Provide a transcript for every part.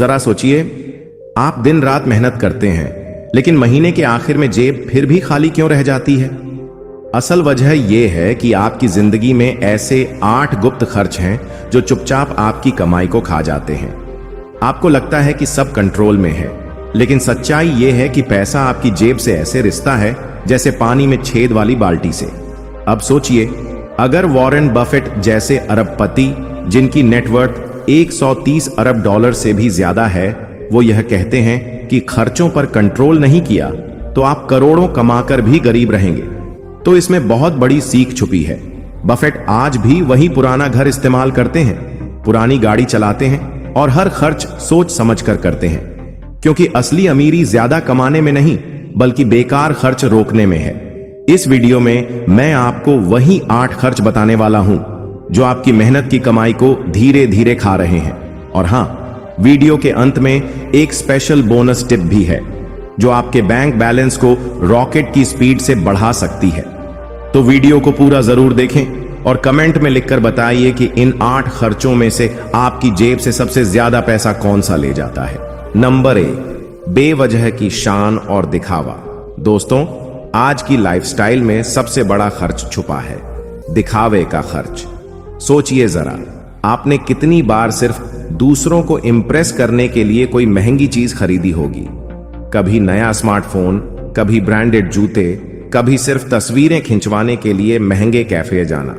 जरा सोचिए, आप दिन रात मेहनत करते हैं लेकिन महीने के आखिर में जेब फिर भी खाली क्यों रह जाती है? असल वजह यह है कि आपकी जिंदगी में ऐसे 8 गुप्त खर्च हैं जो चुपचाप आपकी कमाई को खा जाते हैं। आपको लगता है कि सब कंट्रोल में है, लेकिन सच्चाई यह है कि पैसा आपकी जेब से ऐसे रिश्ता है जैसे पानी में छेद वाली बाल्टी से। अब सोचिए, अगर वॉरेन बफेट जैसे अरबपति जिनकी नेटवर्थ 130 अरब डॉलर से भी ज्यादा है, वो यह कहते हैं कि खर्चों पर कंट्रोल नहीं किया तो आप करोड़ों कमाकर भी गरीब रहेंगे, तो इसमें बहुत बड़ी सीख छुपी है। बफेट आज भी वही पुराना घर इस्तेमाल करते हैं, पुरानी गाड़ी चलाते हैं और हर खर्च सोच समझकर करते हैं, क्योंकि असली अमीरी ज्यादा कमाने में नहीं बल्कि बेकार खर्च रोकने में है। इस वीडियो में मैं आपको वही 8 खर्च बताने वाला हूं जो आपकी मेहनत की कमाई को धीरे धीरे खा रहे हैं। और हां, वीडियो के अंत में एक स्पेशल बोनस टिप भी है जो आपके बैंक बैलेंस को रॉकेट की स्पीड से बढ़ा सकती है। तो वीडियो को पूरा जरूर देखें और कमेंट में लिखकर बताइए कि इन 8 खर्चों में से आपकी जेब से सबसे ज्यादा पैसा कौन सा ले जाता है। नंबर 1, बेवजह की शान और दिखावा। दोस्तों, आज की लाइफस्टाइल में सबसे बड़ा खर्च छुपा है, दिखावे का खर्च। सोचिए जरा, आपने कितनी बार सिर्फ दूसरों को इंप्रेस करने के लिए कोई महंगी चीज खरीदी होगी। कभी नया स्मार्टफोन, कभी ब्रांडेड जूते, कभी सिर्फ तस्वीरें खिंचवाने के लिए महंगे कैफे जाना।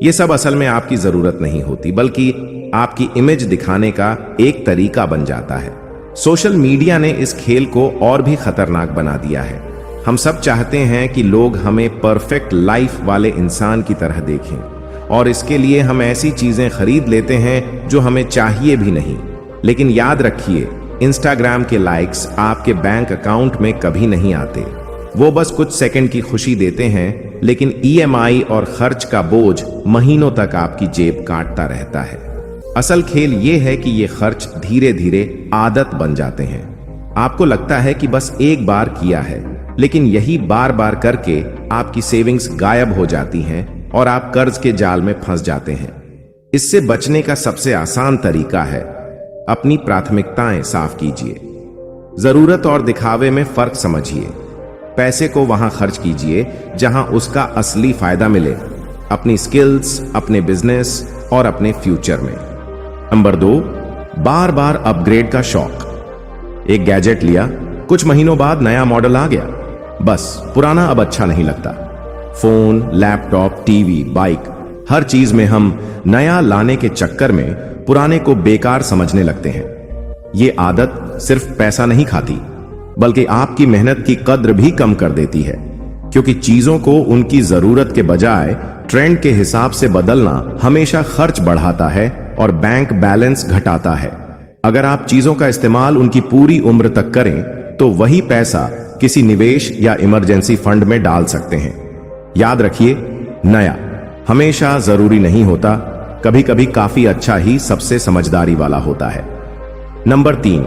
यह सब असल में आपकी जरूरत नहीं होती, बल्कि आपकी इमेज दिखाने का एक तरीका बन जाता है। सोशल मीडिया ने इस खेल को और भी खतरनाक बना दिया है। हम सब चाहते हैं कि लोग हमें परफेक्ट लाइफ वाले इंसान की तरह देखें, और इसके लिए हम ऐसी चीजें खरीद लेते हैं जो हमें चाहिए भी नहीं। लेकिन याद रखिए, इंस्टाग्राम के लाइक्स आपके बैंक अकाउंट में कभी नहीं आते। वो बस कुछ सेकंड की खुशी देते हैं, लेकिन ईएमआई और खर्च का बोझ महीनों तक आपकी जेब काटता रहता है। असल खेल ये है कि ये खर्च धीरे धीरे आदत बन जाते हैं। आपको लगता है कि बस एक बार किया है, लेकिन यही बार बार करके आपकी सेविंग्स गायब हो जाती हैं और आप कर्ज के जाल में फंस जाते हैं। इससे बचने का सबसे आसान तरीका है, अपनी प्राथमिकताएं साफ कीजिए। जरूरत और दिखावे में फर्क समझिए। पैसे को वहां खर्च कीजिए जहां उसका असली फायदा मिले, अपनी स्किल्स, अपने बिजनेस और अपने फ्यूचर में। नंबर 2, बार बार अपग्रेड का शौक। एक गैजेट लिया, कुछ महीनों बाद नया मॉडल आ गया, बस पुराना अब अच्छा नहीं लगता। फोन, लैपटॉप, टीवी, बाइक, हर चीज में हम नया लाने के चक्कर में पुराने को बेकार समझने लगते हैं। ये आदत सिर्फ पैसा नहीं खाती, बल्कि आपकी मेहनत की कद्र भी कम कर देती है, क्योंकि चीजों को उनकी जरूरत के बजाय ट्रेंड के हिसाब से बदलना हमेशा खर्च बढ़ाता है और बैंक बैलेंस घटाता है। अगर आप चीजों का इस्तेमाल उनकी पूरी उम्र तक करें तो वही पैसा किसी निवेश या इमरजेंसी फंड में डाल सकते हैं। याद रखिए, नया हमेशा जरूरी नहीं होता, कभी कभी काफी अच्छा ही सबसे समझदारी वाला होता है। नंबर 3,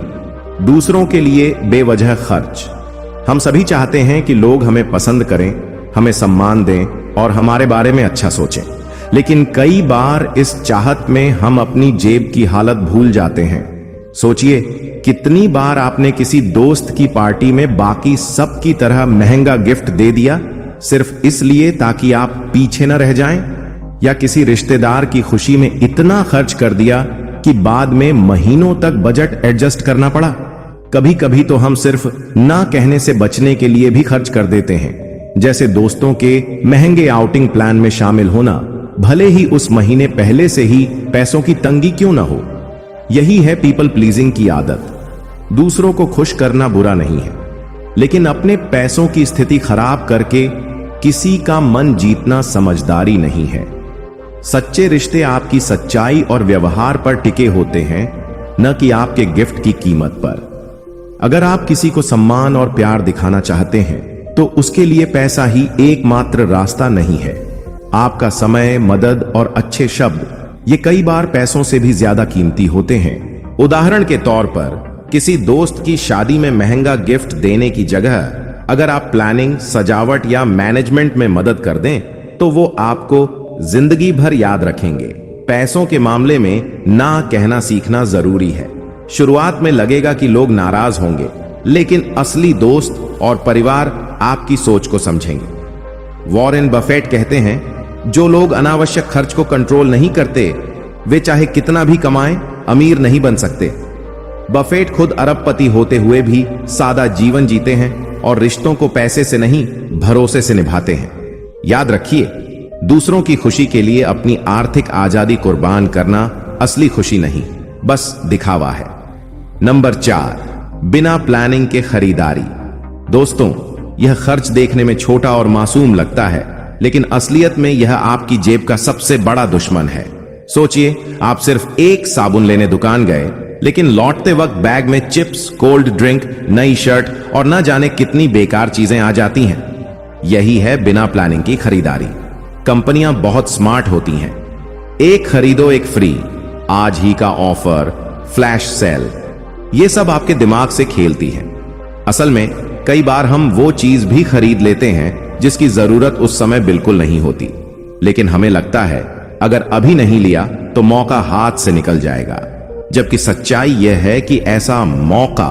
दूसरों के लिए बेवजह खर्च। हम सभी चाहते हैं कि लोग हमें पसंद करें, हमें सम्मान दें और हमारे बारे में अच्छा सोचें, लेकिन कई बार इस चाहत में हम अपनी जेब की हालत भूल जाते हैं। सोचिए, कितनी बार आपने किसी दोस्त की पार्टी में बाकी सब की तरह महंगा गिफ्ट दे दिया सिर्फ इसलिए ताकि आप पीछे न रह जाएं, या किसी रिश्तेदार की खुशी में इतना खर्च कर दिया कि बाद में महीनों तक बजट एडजस्ट करना पड़ा। कभी कभी तो हम सिर्फ ना कहने से बचने के लिए भी खर्च कर देते हैं, जैसे दोस्तों के महंगे आउटिंग प्लान में शामिल होना, भले ही उस महीने पहले से ही पैसों की तंगी क्यों ना हो। यही है पीपल प्लीजिंग की आदत। दूसरों को खुश करना बुरा नहीं है, लेकिन अपने पैसों की स्थिति खराब करके किसी का मन जीतना समझदारी नहीं है। सच्चे रिश्ते आपकी सच्चाई और व्यवहार पर टिके होते हैं, न कि आपके गिफ्ट की कीमत पर। अगर आप किसी को सम्मान और प्यार दिखाना चाहते हैं तो उसके लिए पैसा ही एकमात्र रास्ता नहीं है। आपका समय, मदद और अच्छे शब्द, ये कई बार पैसों से भी ज्यादा कीमती होते हैं। उदाहरण के तौर पर, किसी दोस्त की शादी में महंगा गिफ्ट देने की जगह अगर आप प्लानिंग, सजावट या मैनेजमेंट में मदद कर दें तो वो आपको जिंदगी भर याद रखेंगे। पैसों के मामले में ना कहना सीखना जरूरी है। शुरुआत में लगेगा कि लोग नाराज होंगे, लेकिन असली दोस्त और परिवार आपकी सोच को समझेंगे। वॉरेन बफेट कहते हैं, जो लोग अनावश्यक खर्च को कंट्रोल नहीं करते, वे चाहे कितना भी कमाएं, अमीर नहीं बन सकते। बफेट खुद अरबपति होते हुए भी सादा जीवन जीते हैं और रिश्तों को पैसे से नहीं, भरोसे से निभाते हैं। याद रखिए, दूसरों की खुशी के लिए अपनी आर्थिक आजादी कुर्बान करना असली खुशी नहीं, बस दिखावा है। नंबर 4, बिना प्लानिंग के खरीदारी। दोस्तों, यह खर्च देखने में छोटा और मासूम लगता है, लेकिन असलियत में यह आपकी जेब का सबसे बड़ा दुश्मन है। सोचिए, आप सिर्फ एक साबुन लेने दुकान गए, लेकिन लौटते वक्त बैग में चिप्स, कोल्ड ड्रिंक, नई शर्ट और न जाने कितनी बेकार चीजें आ जाती हैं। यही है बिना प्लानिंग की खरीदारी। कंपनियां बहुत स्मार्ट होती हैं। एक खरीदो एक फ्री, आज ही का ऑफर, फ्लैश सेल, ये सब आपके दिमाग से खेलती हैं। असल में कई बार हम वो चीज भी खरीद लेते हैं जिसकी जरूरत उस समय बिल्कुल नहीं होती, लेकिन हमें लगता है अगर अभी नहीं लिया तो मौका हाथ से निकल जाएगा। जबकि सच्चाई यह है कि ऐसा मौका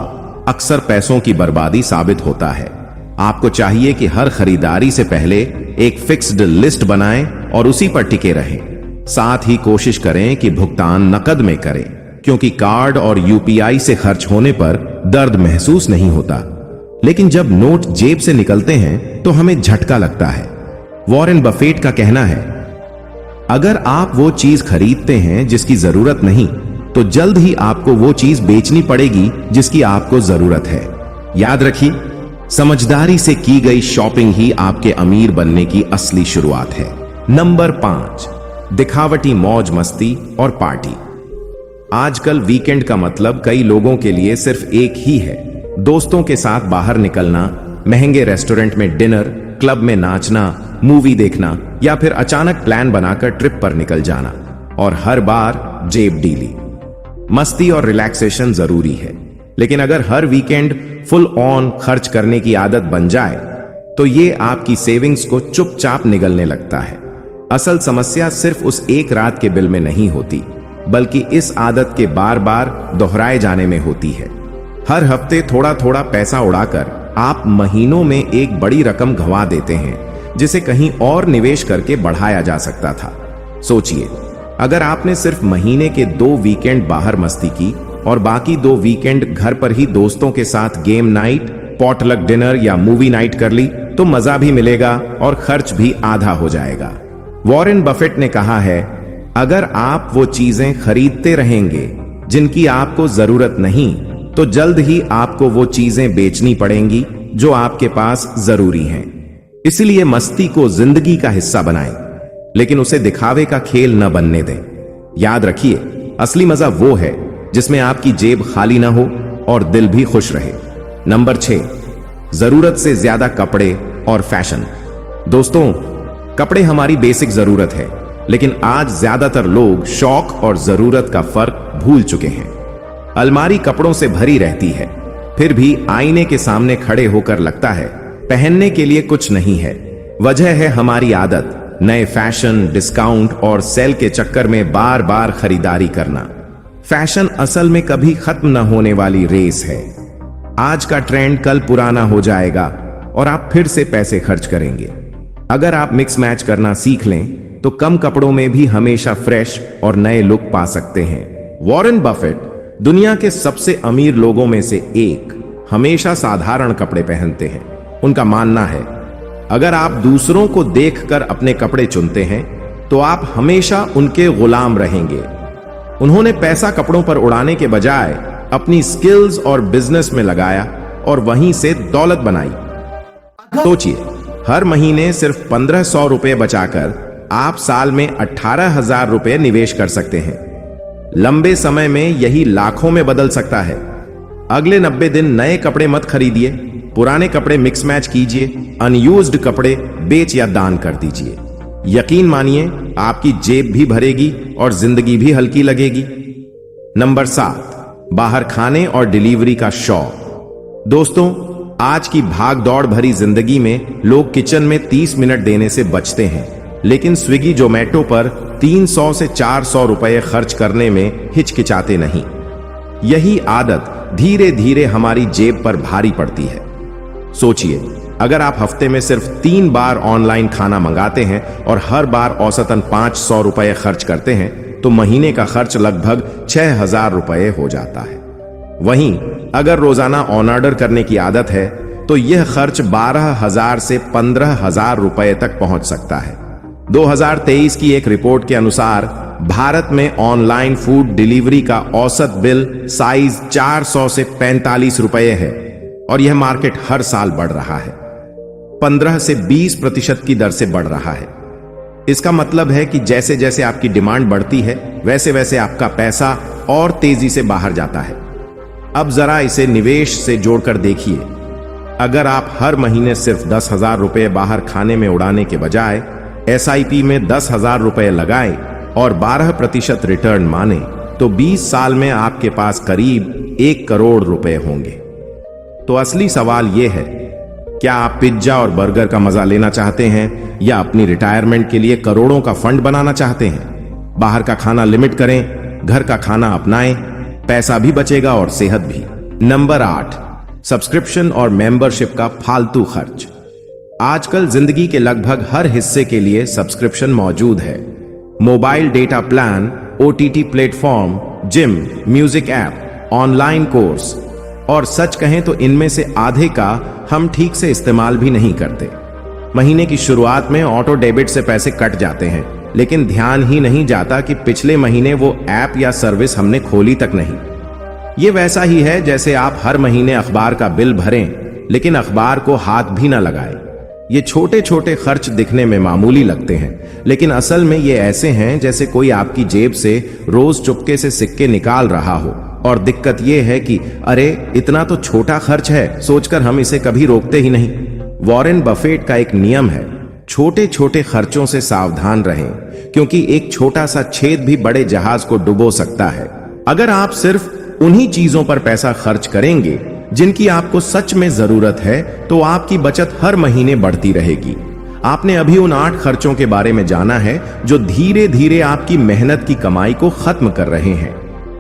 अक्सर पैसों की बर्बादी साबित होता है। आपको चाहिए कि हर खरीदारी से पहले एक फिक्स्ड लिस्ट बनाएं और उसी पर टिके रहें। साथ ही कोशिश करें कि भुगतान नकद में करें, क्योंकि कार्ड और यूपीआई से खर्च होने पर दर्द महसूस नहीं होता, लेकिन जब नोट जेब से निकलते हैं तो हमें झटका लगता है। वॉरेन बफेट का कहना है, अगर आप वो चीज खरीदते हैं जिसकी जरूरत नहीं, तो जल्द ही आपको वो चीज बेचनी पड़ेगी जिसकी आपको जरूरत है। याद रखिए, समझदारी से की गई शॉपिंग ही आपके अमीर बनने की असली शुरुआत है। नंबर 5, दिखावटी मौज मस्ती और पार्टी। आजकल वीकेंड का मतलब कई लोगों के लिए सिर्फ एक ही है, दोस्तों के साथ बाहर निकलना, महंगे रेस्टोरेंट में डिनर, क्लब में नाचना, मूवी देखना या फिर अचानक प्लान बनाकर ट्रिप पर निकल जाना, और हर बार जेब ढीली। मस्ती और रिलैक्सेशन जरूरी है, लेकिन अगर हर वीकेंड फुल ऑन खर्च करने की आदत बन जाए तो ये आपकी सेविंग्स को चुपचाप निगलने लगता है। असल समस्या सिर्फ उस एक रात के बिल में नहीं होती, बल्कि इस आदत के बार बार दोहराए जाने में होती है। हर हफ्ते थोड़ा थोड़ा पैसा उड़ाकर आप महीनों में एक बड़ी रकम गंवा देते हैं, जिसे कहीं और निवेश करके बढ़ाया जा सकता था। सोचिए, अगर आपने सिर्फ महीने के 2 वीकेंड बाहर मस्ती की और बाकी 2 वीकेंड घर पर ही दोस्तों के साथ गेम नाइट, पॉटलक डिनर या मूवी नाइट कर ली, तो मजा भी मिलेगा और खर्च भी आधा हो जाएगा। वॉरेन बफेट ने कहा है, अगर आप वो चीजें खरीदते रहेंगे जिनकी आपको जरूरत नहीं, तो जल्द ही आपको वो चीजें बेचनी पड़ेंगी जो आपके पास जरूरी हैं। इसलिए मस्ती को जिंदगी का हिस्सा बनाएं, लेकिन उसे दिखावे का खेल न बनने दें। याद रखिए, असली मजा वो है जिसमें आपकी जेब खाली ना हो और दिल भी खुश रहे। नंबर 6, जरूरत से ज्यादा कपड़े और फैशन। दोस्तों, कपड़े हमारी बेसिक जरूरत है, लेकिन आज ज्यादातर लोग शौक और जरूरत का फर्क भूल चुके हैं। अलमारी कपड़ों से भरी रहती है, फिर भी आईने के सामने खड़े होकर लगता है पहनने के लिए कुछ नहीं है। वजह है हमारी आदत, नए फैशन, डिस्काउंट और सेल के चक्कर में बार बार खरीदारी करना। फैशन असल में कभी खत्म न होने वाली रेस है। आज का ट्रेंड कल पुराना हो जाएगा और आप फिर से पैसे खर्च करेंगे। अगर आप मिक्स मैच करना सीख लें तो कम कपड़ों में भी हमेशा फ्रेश और नए लुक पा सकते हैं। वॉरेन बफेट, दुनिया के सबसे अमीर लोगों में से एक, हमेशा साधारण कपड़े पहनते हैं। उनका मानना है, अगर आप दूसरों को देखकर अपने कपड़े चुनते हैं तो आप हमेशा उनके गुलाम रहेंगे। उन्होंने पैसा कपड़ों पर उड़ाने के बजाय अपनी स्किल्स और बिजनेस में लगाया और वहीं से दौलत बनाई। सोचिए, हर महीने सिर्फ 1500 रुपए बचाकर आप साल में 18,000 रुपए निवेश कर सकते हैं। लंबे समय में यही लाखों में बदल सकता है। अगले 90 दिन नए कपड़े मत खरीदिए, पुराने कपड़े मिक्स मैच कीजिए, अनयूज्ड कपड़े बेच या दान कर दीजिए। यकीन मानिए, आपकी जेब भी भरेगी और जिंदगी भी हल्की लगेगी। नंबर 7, बाहर खाने और डिलीवरी का शौक। दोस्तों, आज की भाग दौड़ भरी जिंदगी में लोग किचन में 30 मिनट देने से बचते हैं, लेकिन स्विगी जोमेटो पर 300 से 400 रुपए खर्च करने में हिचकिचाते नहीं। यही आदत धीरे धीरे हमारी जेब पर भारी पड़ती है। सोचिए, अगर आप हफ्ते में सिर्फ 3 बार ऑनलाइन खाना मंगाते हैं और हर बार औसतन 500 रुपए खर्च करते हैं, तो महीने का खर्च लगभग 6,000 रुपए हो जाता है। वहीं अगर रोजाना ऑन ऑर्डर करने की आदत है, तो यह खर्च 12,000 से 15,000 रुपए तक पहुंच सकता है। 2023 की एक रिपोर्ट के अनुसार भारत में ऑनलाइन फूड डिलीवरी का औसत बिल साइज 400 से 45 रुपए है और यह मार्केट हर साल बढ़ रहा है। 15 से 20% की दर से बढ़ रहा है। इसका मतलब है कि जैसे जैसे आपकी डिमांड बढ़ती है, वैसे वैसे आपका पैसा और तेजी से बाहर जाता है। अब जरा इसे निवेश से जोड़कर देखिए। अगर आप हर महीने सिर्फ 10,000 रुपए बाहर खाने में उड़ाने के बजाय SIP में 10,000 रुपए लगाएं और 12% रिटर्न माने, तो 20 साल में आपके पास करीब 1 करोड़ रुपए होंगे। तो असली सवाल यह है, क्या आप पिज्जा और बर्गर का मजा लेना चाहते हैं या अपनी रिटायरमेंट के लिए करोड़ों का फंड बनाना चाहते हैं? बाहर का खाना लिमिट करें, घर का खाना अपनाएं, पैसा भी बचेगा और सेहत भी। नंबर 8, सब्सक्रिप्शन और मेंबरशिप का फालतू खर्च। आजकल जिंदगी के लगभग हर हिस्से के लिए सब्सक्रिप्शन मौजूद है। Mobile data plan, OTT platform, gym, music app, online course, और सच कहें तो इनमें से आधे का हम ठीक से इस्तेमाल भी नहीं करते। महीने की शुरुआत में ऑटो डेबिट से पैसे कट जाते हैं, लेकिन ध्यान ही नहीं जाता कि पिछले महीने वो ऐप या सर्विस हमने खोली तक नहीं। ये वैसा ही है जैसे आप हर महीने अखबार का बिल भरें, लेकिन अखबार को हाथ भी ना लगाएं। ये छोटे छोटे खर्च दिखने में मामूली लगते हैं, लेकिन असल में ये ऐसे हैं जैसे कोई आपकी जेब से रोज चुपके से सिक्के निकाल रहा हो। और दिक्कत यह है कि अरे इतना तो छोटा खर्च है सोचकर हम इसे कभी रोकते ही नहीं। वॉरेन बफेट का एक नियम है, छोटे छोटे खर्चों से सावधान रहें, क्योंकि एक छोटा सा छेद भी बड़े जहाज को डुबो सकता है। अगर आप सिर्फ उन्हीं चीजों पर पैसा खर्च करेंगे जिनकी आपको सच में जरूरत है, तो आपकी बचत हर महीने बढ़ती रहेगी। आपने अभी उन 8 खर्चों के बारे में जाना है जो धीरे धीरे आपकी मेहनत की कमाई को खत्म कर रहे हैं।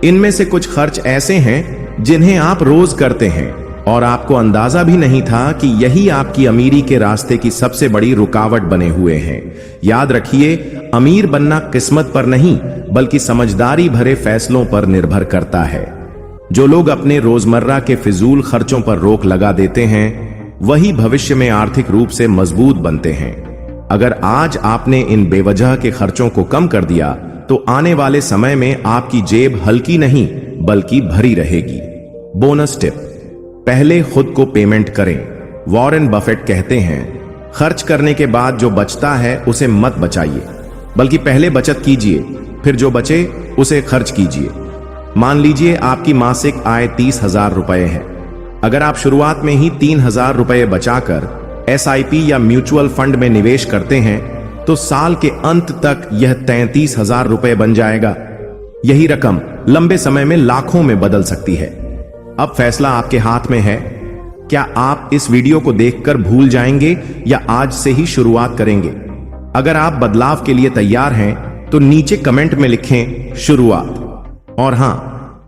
इनमें से कुछ खर्च ऐसे हैं जिन्हें आप रोज करते हैं और आपको अंदाजा भी नहीं था कि यही आपकी अमीरी के रास्ते की सबसे बड़ी रुकावट बने हुए हैं। याद रखिए, अमीर बनना किस्मत पर नहीं बल्कि समझदारी भरे फैसलों पर निर्भर करता है। जो लोग अपने रोजमर्रा के फिजूल खर्चों पर रोक लगा देते हैं, वही भविष्य में आर्थिक रूप से मजबूत बनते हैं। अगर आज आपने इन बेवजह के खर्चों को कम कर दिया, तो आने वाले समय में आपकी जेब हल्की नहीं बल्कि भरी रहेगी। बोनस टिप, पहले खुद को पेमेंट करें। वॉरेन बफेट कहते हैं, खर्च करने के बाद जो बचता है उसे मत बचाइए, बल्कि पहले बचत कीजिए, फिर जो बचे उसे खर्च कीजिए। मान लीजिए आपकी मासिक आय 30,000 रुपए है। अगर आप शुरुआत में ही 3,000 रुपए बचाकर SIP या म्यूचुअल फंड में निवेश करते हैं, तो साल के अंत तक यह 33,000 रुपए बन जाएगा। यही रकम लंबे समय में लाखों में बदल सकती है। अब फैसला आपके हाथ में है। क्या आप इस वीडियो को देखकर भूल जाएंगे या आज से ही शुरुआत करेंगे? अगर आप बदलाव के लिए तैयार हैं, तो नीचे कमेंट में लिखें शुरुआत। और हां,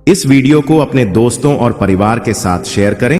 इस वीडियो को अपने दोस्तों और परिवार के साथ शेयर करें।